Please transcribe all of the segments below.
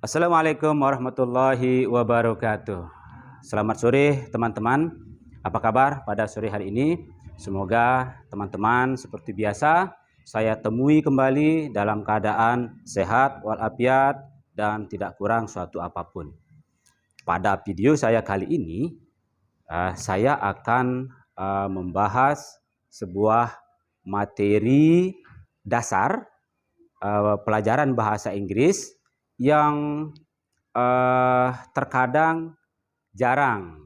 Assalamualaikum warahmatullahi wabarakatuh. Selamat sore teman-teman. Apa kabar pada sore hari ini? Semoga teman-teman seperti biasa saya temui kembali dalam keadaan sehat walafiat dan tidak kurang suatu apapun. Pada video saya kali ini saya akan membahas sebuah materi dasar pelajaran bahasa Inggris yang terkadang jarang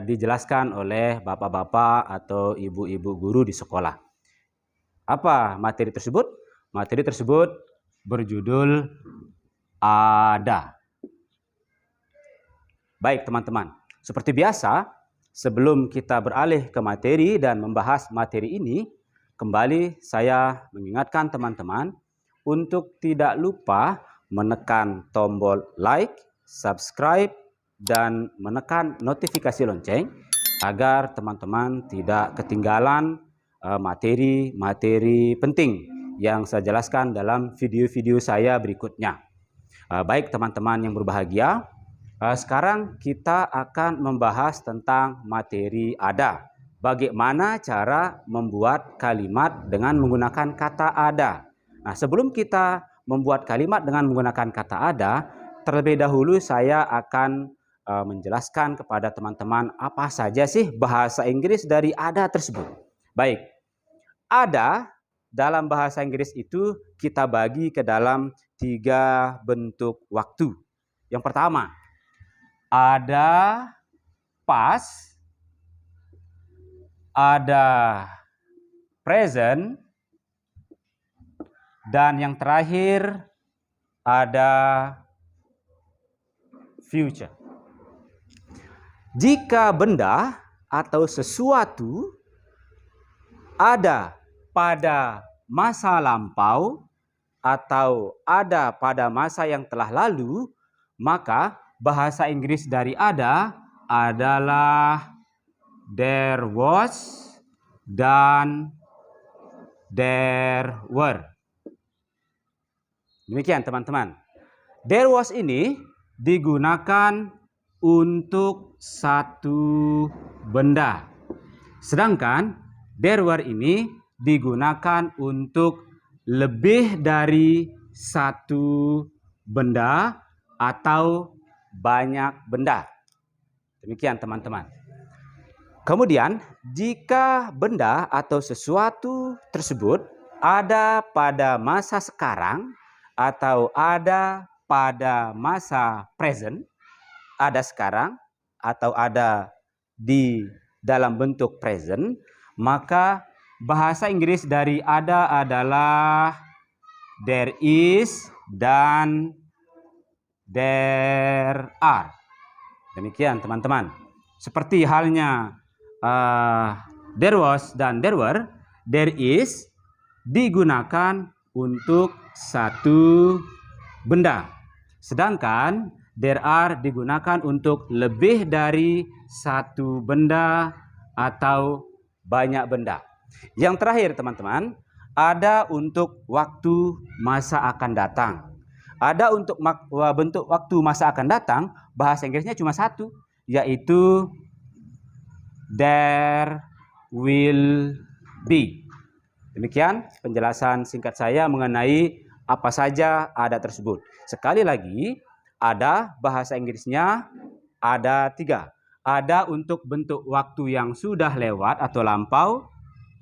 dijelaskan oleh bapak-bapak atau ibu-ibu guru di sekolah. Apa materi tersebut? Materi tersebut berjudul ada. Baik teman-teman, seperti biasa, sebelum kita beralih ke materi dan membahas materi ini, kembali saya mengingatkan teman-teman untuk tidak lupa menekan tombol like, subscribe, dan menekan notifikasi lonceng agar teman-teman tidak ketinggalan materi-materi penting yang saya jelaskan dalam video-video saya berikutnya. Baik teman-teman yang berbahagia, sekarang kita akan membahas tentang materi ada. Bagaimana cara membuat kalimat dengan menggunakan kata ada. Nah, sebelum kita membuat kalimat dengan menggunakan kata ada, terlebih dahulu saya akan menjelaskan kepada teman-teman apa saja sih bahasa Inggris dari ada tersebut. Baik, ada dalam bahasa Inggris itu kita bagi ke dalam 3 bentuk waktu. Yang pertama, ada past, ada present, dan yang terakhir ada future. Jika benda atau sesuatu ada pada masa lampau atau ada pada masa yang telah lalu, maka bahasa Inggris dari ada adalah there was dan there were. Demikian teman-teman. There was ini digunakan untuk satu benda. Sedangkan there were ini digunakan untuk lebih dari satu benda atau banyak benda. Demikian teman-teman. Kemudian jika benda atau sesuatu tersebut ada pada masa sekarang atau ada pada masa present, ada sekarang atau ada di dalam bentuk present, maka bahasa Inggris dari ada adalah there is dan there are. Demikian teman-teman. Seperti halnya there was dan there were, there is digunakan untuk satu benda. Sedangkan there are digunakan untuk lebih dari satu benda atau banyak benda. Yang terakhir teman-teman, ada untuk waktu masa akan datang. Ada untuk bentuk waktu masa akan datang, bahasa Inggrisnya cuma satu, yaitu there will be. Demikian penjelasan singkat saya mengenai apa saja ada tersebut. Sekali lagi, ada bahasa Inggrisnya ada 3. Ada untuk bentuk waktu yang sudah lewat atau lampau.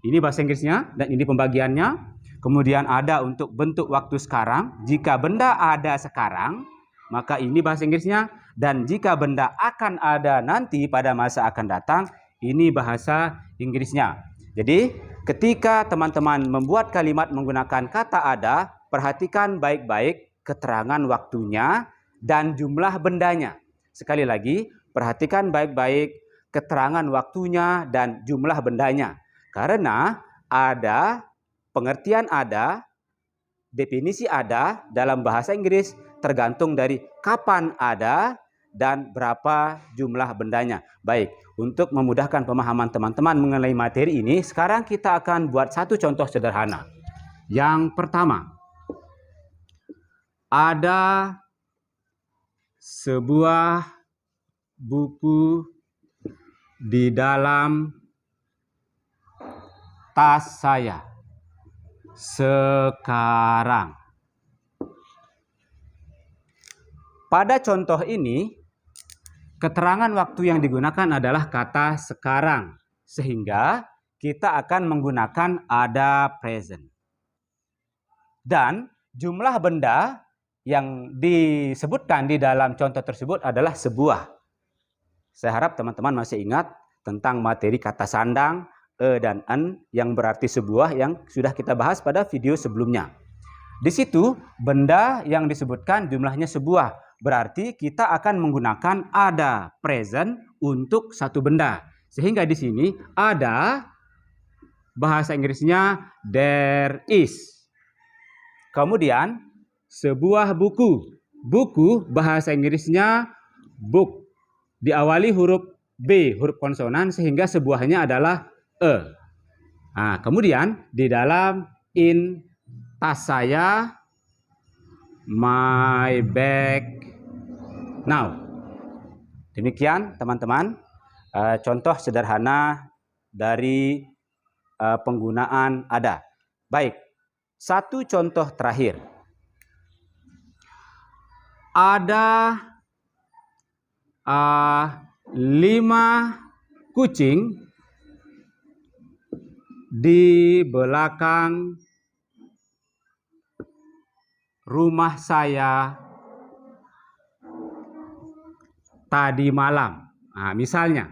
Ini bahasa Inggrisnya dan ini pembagiannya. Kemudian ada untuk bentuk waktu sekarang. Jika benda ada sekarang, maka ini bahasa Inggrisnya. Dan jika benda akan ada nanti pada masa akan datang, ini bahasa Inggrisnya. Jadi, ketika teman-teman membuat kalimat menggunakan kata ada, perhatikan baik-baik keterangan waktunya dan jumlah bendanya. Sekali lagi, perhatikan baik-baik keterangan waktunya dan jumlah bendanya. Karena ada, pengertian ada, definisi ada dalam bahasa Inggris tergantung dari kapan ada dan berapa jumlah bendanya. Baik, untuk memudahkan pemahaman teman-teman mengenai materi ini, sekarang kita akan buat satu contoh sederhana. Yang pertama, ada sebuah buku di dalam tas saya sekarang. Pada contoh ini, keterangan waktu yang digunakan adalah kata sekarang, sehingga kita akan menggunakan ada present. Dan jumlah benda yang disebutkan di dalam contoh tersebut adalah sebuah. Saya harap teman-teman masih ingat tentang materi kata sandang, dan en yang berarti sebuah yang sudah kita bahas pada video sebelumnya. Di situ benda yang disebutkan jumlahnya sebuah. Berarti kita akan menggunakan ada present untuk satu benda. Sehingga di sini ada bahasa Inggrisnya there is. Kemudian sebuah buku. Buku bahasa Inggrisnya book. Diawali huruf B, huruf konsonan, sehingga sebuahnya adalah e. Nah, kemudian di dalam in tas saya, my bag now. Demikian teman-teman, contoh sederhana dari penggunaan ada. Baik, satu contoh terakhir. Ada 5 kucing di belakang rumah saya tadi malam. Nah, misalnya,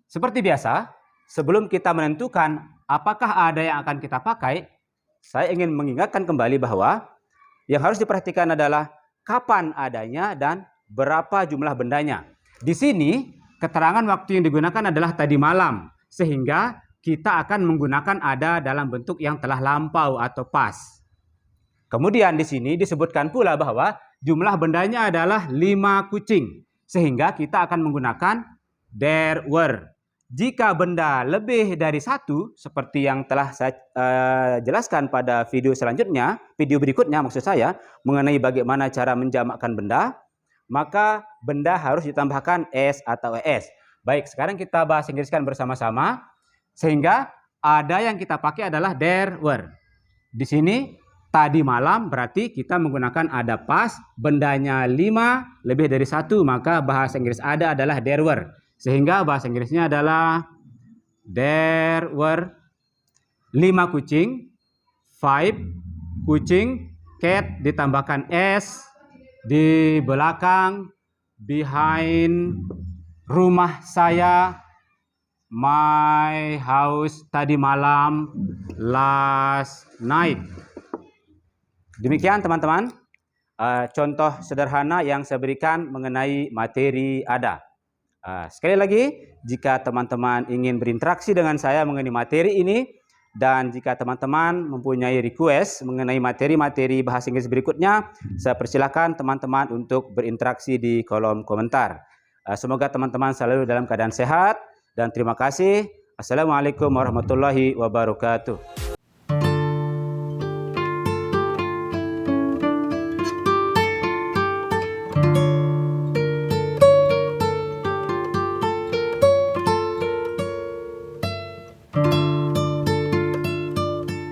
seperti biasa, sebelum kita menentukan apakah ada yang akan kita pakai, saya ingin mengingatkan kembali bahwa yang harus diperhatikan adalah kapan adanya dan berapa jumlah bendanya. Di sini, keterangan waktu yang digunakan adalah tadi malam, sehingga kita akan menggunakan ada dalam bentuk yang telah lampau atau past. Kemudian di sini disebutkan pula bahwa jumlah bendanya adalah 5 kucing, sehingga kita akan menggunakan there were. Jika benda lebih dari satu, seperti yang telah saya jelaskan pada video selanjutnya, video berikutnya maksud saya, mengenai bagaimana cara menjamakkan benda, maka benda harus ditambahkan s atau es. Baik, sekarang kita bahas Inggriskan bersama-sama, sehingga ada yang kita pakai adalah there were. Di sini tadi malam berarti kita menggunakan ada past, bendanya 5 lebih dari 1, maka bahasa Inggris ada adalah there were. Sehingga bahasa Inggrisnya adalah there were 5 kucing, 5 kucing, cat ditambahkan s, di belakang, behind, rumah saya, my house, tadi malam, last night. Demikian teman-teman, contoh sederhana yang saya berikan mengenai materi ada. Sekali lagi, jika teman-teman ingin berinteraksi dengan saya mengenai materi ini, dan jika teman-teman mempunyai request mengenai materi-materi bahasa Inggris berikutnya, saya persilakan teman-teman untuk berinteraksi di kolom komentar. Semoga teman-teman selalu dalam keadaan sehat, dan terima kasih. Assalamualaikum warahmatullahi wabarakatuh.